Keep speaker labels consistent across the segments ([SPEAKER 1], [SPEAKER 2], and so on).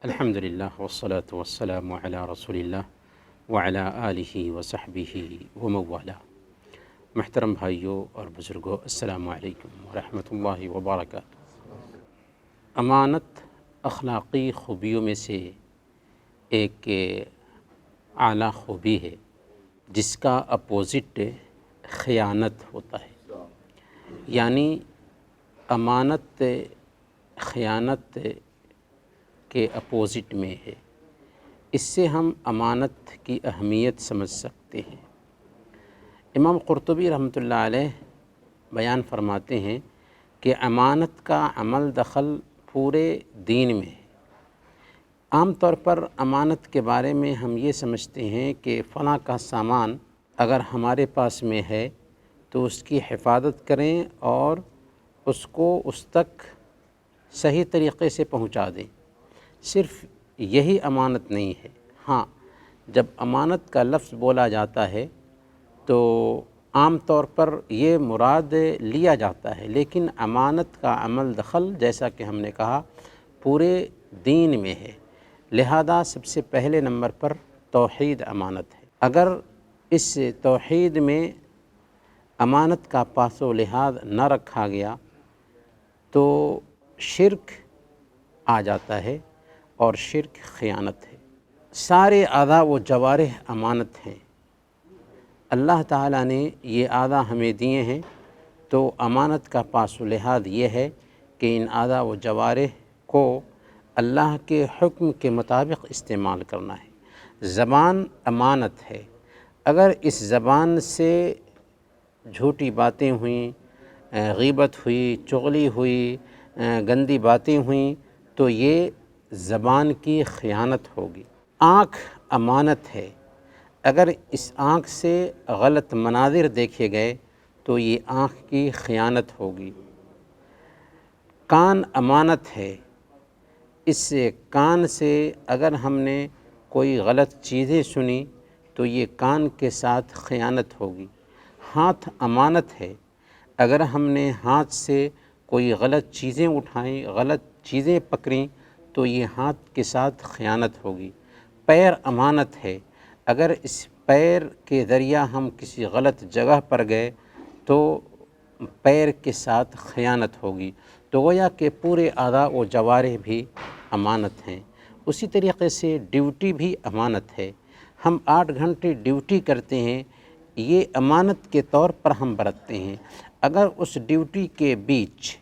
[SPEAKER 1] الحمدللہ والصلاة والسلام علی رسول اللہ وعلی آلہ وصحبہ وموالا۔ محترم بھائیوں اور بزرگوں، السلام علیکم ورحمۃ اللہ وبرکاتہ۔ امانت اخلاقی خوبیوں میں سے ایک اعلیٰ خوبی ہے جس کا اپوزٹ خیانت ہوتا ہے، یعنی امانت خیانت کے اپوزٹ میں ہے۔ اس سے ہم امانت کی اہمیت سمجھ سکتے ہیں۔ امام قرطبی رحمۃ اللہ علیہ بیان فرماتے ہیں کہ امانت کا عمل دخل پورے دین میں ہے۔ عام طور پر امانت کے بارے میں ہم یہ سمجھتے ہیں کہ فلاں کا سامان اگر ہمارے پاس میں ہے تو اس کی حفاظت کریں اور اس کو اس تک صحیح طریقے سے پہنچا دیں۔ صرف یہی امانت نہیں ہے۔ ہاں، جب امانت کا لفظ بولا جاتا ہے تو عام طور پر یہ مراد لیا جاتا ہے، لیکن امانت کا عمل دخل جیسا کہ ہم نے کہا پورے دین میں ہے، لہذا سب سے پہلے نمبر پر توحید امانت ہے۔ اگر اس توحید میں امانت کا پاس و لحاظ نہ رکھا گیا تو شرک آ جاتا ہے، اور شرک خیانت ہے۔ سارے اعضاء و جوارح امانت ہیں۔ اللہ تعالیٰ نے یہ اعضاء ہمیں دیے ہیں، تو امانت کا پاس و لحاظ یہ ہے کہ ان اعضاء و جوارح کو اللہ کے حکم کے مطابق استعمال کرنا ہے۔ زبان امانت ہے۔ اگر اس زبان سے جھوٹی باتیں ہوئیں، غیبت ہوئی، چغلی ہوئی، گندی باتیں ہوئیں تو یہ زبان کی خیانت ہوگی۔ آنکھ امانت ہے۔ اگر اس آنکھ سے غلط مناظر دیکھے گئے تو یہ آنکھ کی خیانت ہوگی۔ کان امانت ہے۔ اس کان سے اگر ہم نے کوئی غلط چیزیں سنی تو یہ کان کے ساتھ خیانت ہوگی۔ ہاتھ امانت ہے۔ اگر ہم نے ہاتھ سے کوئی غلط چیزیں اٹھائیں، غلط چیزیں پکڑیں تو یہ ہاتھ کے ساتھ خیانت ہوگی۔ پیر امانت ہے۔ اگر اس پیر کے ذریعہ ہم کسی غلط جگہ پر گئے تو پیر کے ساتھ خیانت ہوگی۔ تو گویا کہ پورے اعضاء و جوارح بھی امانت ہیں۔ اسی طریقے سے ڈیوٹی بھی امانت ہے۔ ہم 8 گھنٹے ڈیوٹی کرتے ہیں، یہ امانت کے طور پر ہم برتتے ہیں۔ اگر اس ڈیوٹی کے بیچ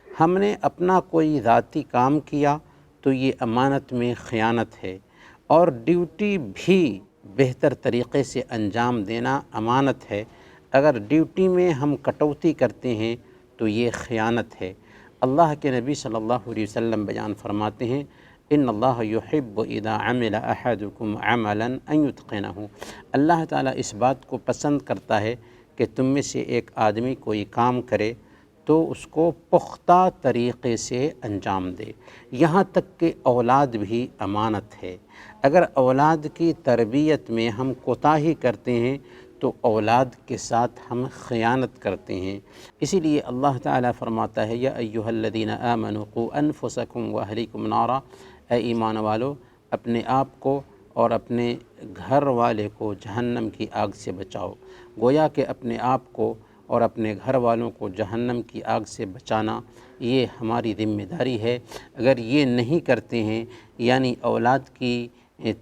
[SPEAKER 1] ہم نے اپنا کوئی ذاتی کام کیا تو یہ امانت میں خیانت ہے، اور ڈیوٹی بھی بہتر طریقے سے انجام دینا امانت ہے۔ اگر ڈیوٹی میں ہم کٹوتی کرتے ہیں تو یہ خیانت ہے۔ اللہ کے نبی صلی اللہ علیہ وسلم بیان فرماتے ہیں، ان اللہ یحب اذا عمل احدکم عملا ان یتقنہ۔ اللہ تعالیٰ اس بات کو پسند کرتا ہے کہ تم میں سے ایک آدمی کوئی کام کرے تو اس کو پختہ طریقے سے انجام دے۔ یہاں تک کہ اولاد بھی امانت ہے۔ اگر اولاد کی تربیت میں ہم کوتاہی کرتے ہیں تو اولاد کے ساتھ ہم خیانت کرتے ہیں۔ اسی لیے اللہ تعالیٰ فرماتا ہے، یا ایھا الذین آمنوا قوا انفسکم واہلیکم نارا، اے ایمان والو اپنے آپ کو اور اپنے گھر والے کو جہنم کی آگ سے بچاؤ۔ گویا کہ اپنے آپ کو اور اپنے گھر والوں کو جہنم کی آگ سے بچانا یہ ہماری ذمہ داری ہے۔ اگر یہ نہیں کرتے ہیں، یعنی اولاد کی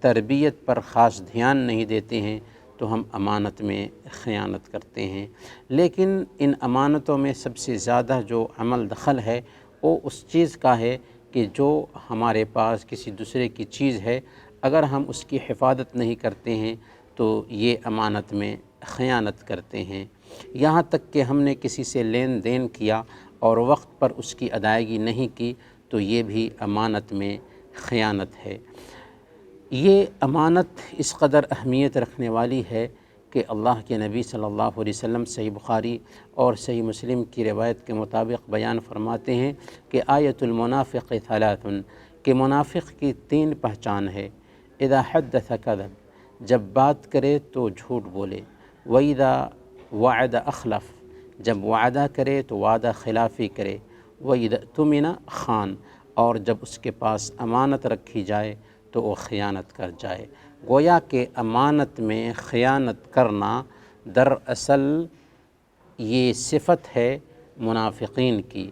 [SPEAKER 1] تربیت پر خاص دھیان نہیں دیتے ہیں تو ہم امانت میں خیانت کرتے ہیں۔ لیکن ان امانتوں میں سب سے زیادہ جو عمل دخل ہے وہ اس چیز کا ہے کہ جو ہمارے پاس کسی دوسرے کی چیز ہے، اگر ہم اس کی حفاظت نہیں کرتے ہیں تو یہ امانت میں خیانت کرتے ہیں۔ یہاں تک کہ ہم نے کسی سے لین دین کیا اور وقت پر اس کی ادائیگی نہیں کی تو یہ بھی امانت میں خیانت ہے۔ یہ امانت اس قدر اہمیت رکھنے والی ہے کہ اللہ کے نبی صلی اللہ علیہ وسلم صحیح بخاری اور صحیح مسلم کی روایت کے مطابق بیان فرماتے ہیں کہ آیۃ المنافق ثلاث، کہ منافق کی 3 پہچان ہے۔ اذا حدث کذب، جب بات کرے تو جھوٹ بولے، وَإِذَا وعد اخلف، جب وعدہ کرے تو وعدہ خلافی کرے، وَإِذَا اؤْتُمِنَ خان، اور جب اس کے پاس امانت رکھی جائے تو وہ خیانت کر جائے۔ گویا کہ امانت میں خیانت کرنا دراصل یہ صفت ہے منافقین کی۔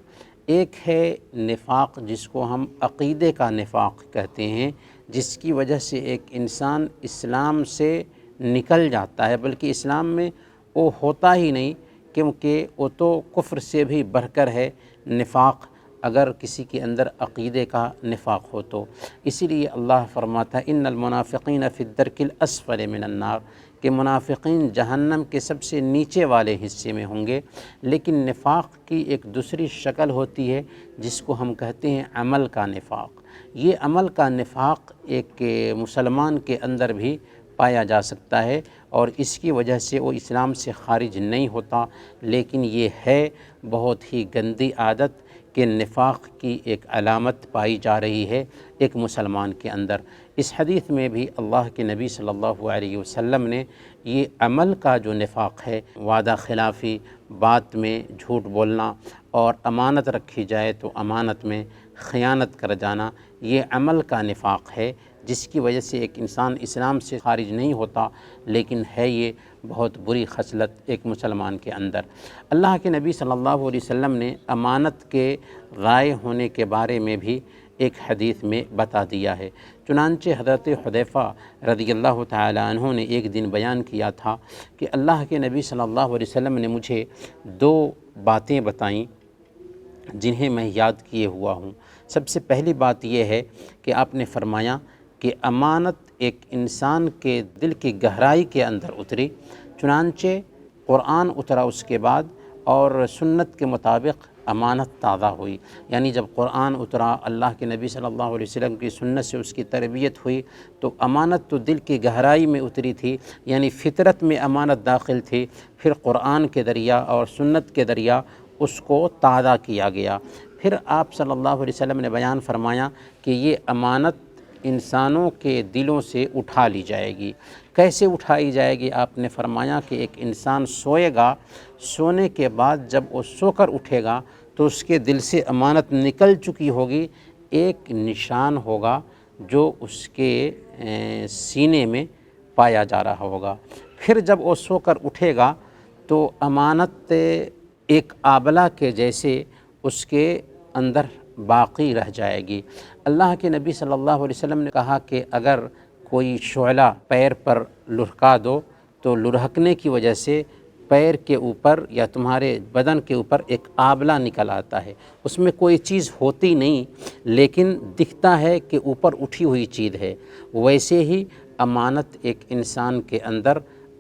[SPEAKER 1] ایک ہے نفاق، جس کو ہم عقیدے کا نفاق کہتے ہیں، جس کی وجہ سے ایک انسان اسلام سے نکل جاتا ہے، بلکہ اسلام میں وہ ہوتا ہی نہیں، کیونکہ وہ تو کفر سے بھی بڑھ کر ہے نفاق، اگر کسی کے اندر عقیدے کا نفاق ہو تو۔ اسی لیے اللہ فرماتا ہے ان المنافقین فی الدرک الاسفل من النار، کہ منافقین جہنم کے سب سے نیچے والے حصے میں ہوں گے۔ لیکن نفاق کی ایک دوسری شکل ہوتی ہے جس کو ہم کہتے ہیں عمل کا نفاق۔ یہ عمل کا نفاق ایک مسلمان کے اندر بھی پایا جا سکتا ہے، اور اس کی وجہ سے وہ اسلام سے خارج نہیں ہوتا، لیکن یہ ہے بہت ہی گندی عادت کہ نفاق کی ایک علامت پائی جا رہی ہے ایک مسلمان کے اندر۔ اس حدیث میں بھی اللہ کے نبی صلی اللہ علیہ وسلم نے یہ عمل کا جو نفاق ہے، وعدہ خلافی، بات میں جھوٹ بولنا، اور امانت رکھی جائے تو امانت میں خیانت کر جانا، یہ عمل کا نفاق ہے جس کی وجہ سے ایک انسان اسلام سے خارج نہیں ہوتا، لیکن ہے یہ بہت بری خصلت ایک مسلمان کے اندر۔ اللہ کے نبی صلی اللہ علیہ وسلم نے امانت کے ضائع ہونے کے بارے میں بھی ایک حدیث میں بتا دیا ہے۔ چنانچہ حضرت حذیفہ رضی اللہ تعالی عنہ نے ایک دن بیان کیا تھا کہ اللہ کے نبی صلی اللہ علیہ وسلم نے مجھے 2 باتیں بتائیں جنہیں میں یاد کیے ہوا ہوں۔ سب سے پہلی بات یہ ہے کہ آپ نے فرمایا کہ امانت ایک انسان کے دل کی گہرائی کے اندر اتری، چنانچہ قرآن اترا اس کے بعد، اور سنت کے مطابق امانت تازہ ہوئی۔ یعنی جب قرآن اترا، اللہ کے نبی صلی اللہ علیہ وسلم کی سنت سے اس کی تربیت ہوئی، تو امانت تو دل کی گہرائی میں اتری تھی، یعنی فطرت میں امانت داخل تھی، پھر قرآن کے ذریعہ اور سنت کے ذریعہ اس کو تازہ کیا گیا۔ پھر آپ صلی اللہ علیہ وسلم نے بیان فرمایا کہ یہ امانت انسانوں کے دلوں سے اٹھا لی جائے گی۔ کیسے اٹھائی جائے گی؟ آپ نے فرمایا کہ ایک انسان سوئے گا، سونے کے بعد جب وہ سو کر اٹھے گا تو اس کے دل سے امانت نکل چکی ہوگی، ایک نشان ہوگا جو اس کے سینے میں پایا جا رہا ہوگا۔ پھر جب وہ سو کر اٹھے گا تو امانت ایک آبلہ کے جیسے اس کے اندر باقی رہ جائے گی۔ اللہ کے نبی صلی اللہ علیہ وسلم نے کہا کہ اگر کوئی شعلہ پیر پر لڑھکا دو تو لڑھکنے کی وجہ سے پیر کے اوپر یا تمہارے بدن کے اوپر ایک آبلہ نکل آتا ہے، اس میں کوئی چیز ہوتی نہیں لیکن دکھتا ہے کہ اوپر اٹھی ہوئی چیز ہے۔ ویسے ہی امانت ایک انسان کے اندر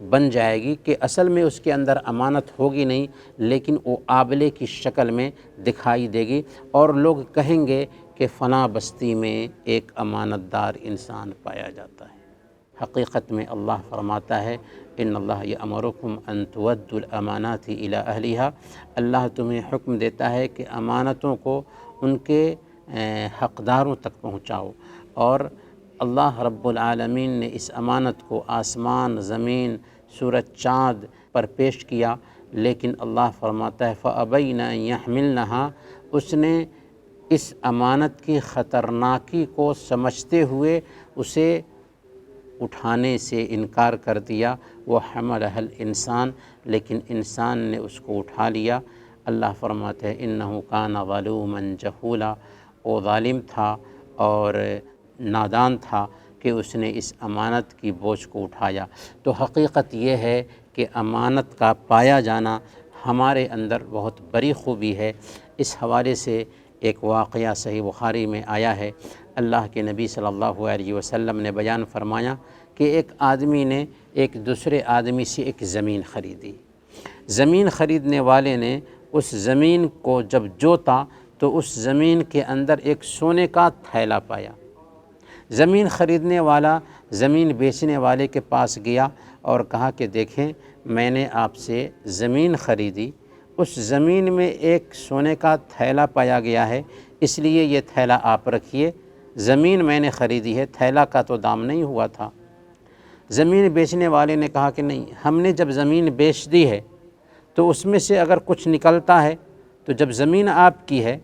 [SPEAKER 1] بن جائے گی کہ اصل میں اس کے اندر امانت ہوگی نہیں، لیکن وہ آبلے کی شکل میں دکھائی دے گی، اور لوگ کہیں گے کہ فلاں بستی میں ایک امانت دار انسان پایا جاتا ہے۔ حقیقت میں اللہ فرماتا ہے ان اللہ یأمرکم ان تؤدوا الامانات الی اہلہا، اللہ تمہیں حکم دیتا ہے کہ امانتوں کو ان کے حقداروں تک پہنچاؤ، اور اللہ رب العالمین نے اس امانت کو آسمان، زمین، سورج، چاند پر پیش کیا، لیکن اللہ فرماتا ہے فَأَبَيْنَ أَن يَحْمِلْنَهَا، اس نے اس امانت کی خطرناکی کو سمجھتے ہوئے اسے اٹھانے سے انکار کر دیا۔ وَحَمَلَهَا الْإِنسان، لیکن انسان نے اس کو اٹھا لیا۔ اللہ فرماتے ہیں إِنَّهُ كَانَ ظَلُومًا جَهُولًا، وہ ظالم تھا اور نادان تھا کہ اس نے اس امانت کی بوجھ کو اٹھایا۔ تو حقیقت یہ ہے کہ امانت کا پایا جانا ہمارے اندر بہت بڑی خوبی ہے۔ اس حوالے سے ایک واقعہ صحیح بخاری میں آیا ہے، اللہ کے نبی صلی اللہ علیہ وسلم نے بیان فرمایا کہ ایک آدمی نے ایک دوسرے آدمی سے ایک زمین خریدی۔ زمین خریدنے والے نے اس زمین کو جب جوتا تو اس زمین کے اندر ایک سونے کا تھیلا پایا۔ زمین خریدنے والا زمین بیچنے والے کے پاس گیا اور کہا کہ دیکھیں میں نے آپ سے زمین خریدی، اس زمین میں ایک سونے کا تھیلا پایا گیا ہے، اس لیے یہ تھیلا آپ رکھیے، زمین میں نے خریدی ہے، تھیلا کا تو دام نہیں ہوا تھا۔ زمین بیچنے والے نے کہا کہ نہیں، ہم نے جب زمین بیچ دی ہے تو اس میں سے اگر کچھ نکلتا ہے تو جب زمین آپ کی ہے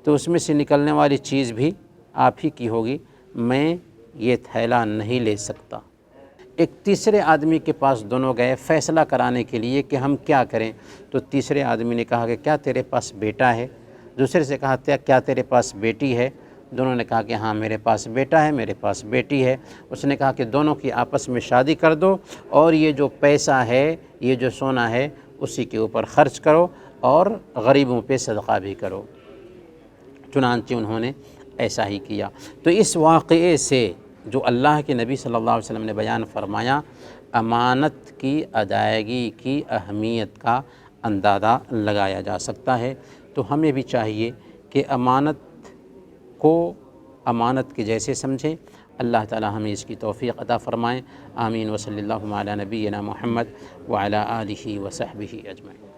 [SPEAKER 1] تو اس میں سے نکلنے والی چیز بھی آپ ہی کی ہوگی، میں یہ تھیلا نہیں لے سکتا۔ ایک تیسرے آدمی کے پاس دونوں گئے فیصلہ کرانے کے لیے کہ ہم کیا کریں، تو تیسرے آدمی نے کہا کہ کیا تیرے پاس بیٹا ہے؟ دوسرے سے کہا کیا تیرے پاس بیٹی ہے؟ دونوں نے کہا کہ ہاں میرے پاس بیٹا ہے، میرے پاس بیٹی ہے۔ اس نے کہا کہ دونوں کی آپس میں شادی کر دو، اور یہ جو پیسہ ہے، یہ جو سونا ہے، اسی کے اوپر خرچ کرو اور غریبوں پہ صدقہ بھی کرو۔ چنانچہ انہوں نے ایسا ہی کیا۔ تو اس واقعے سے جو اللہ کے نبی صلی اللہ علیہ وسلم نے بیان فرمایا، امانت کی ادائیگی کی اہمیت کا اندازہ لگایا جا سکتا ہے۔ تو ہمیں بھی چاہیے کہ امانت کو امانت کے جیسے سمجھیں۔ اللہ تعالی ہمیں اس کی توفیق عطا فرمائیں۔ آمین۔ وصلی اللہ علی نبینا محمد وعلی آلہ وصحبہ اجمعین۔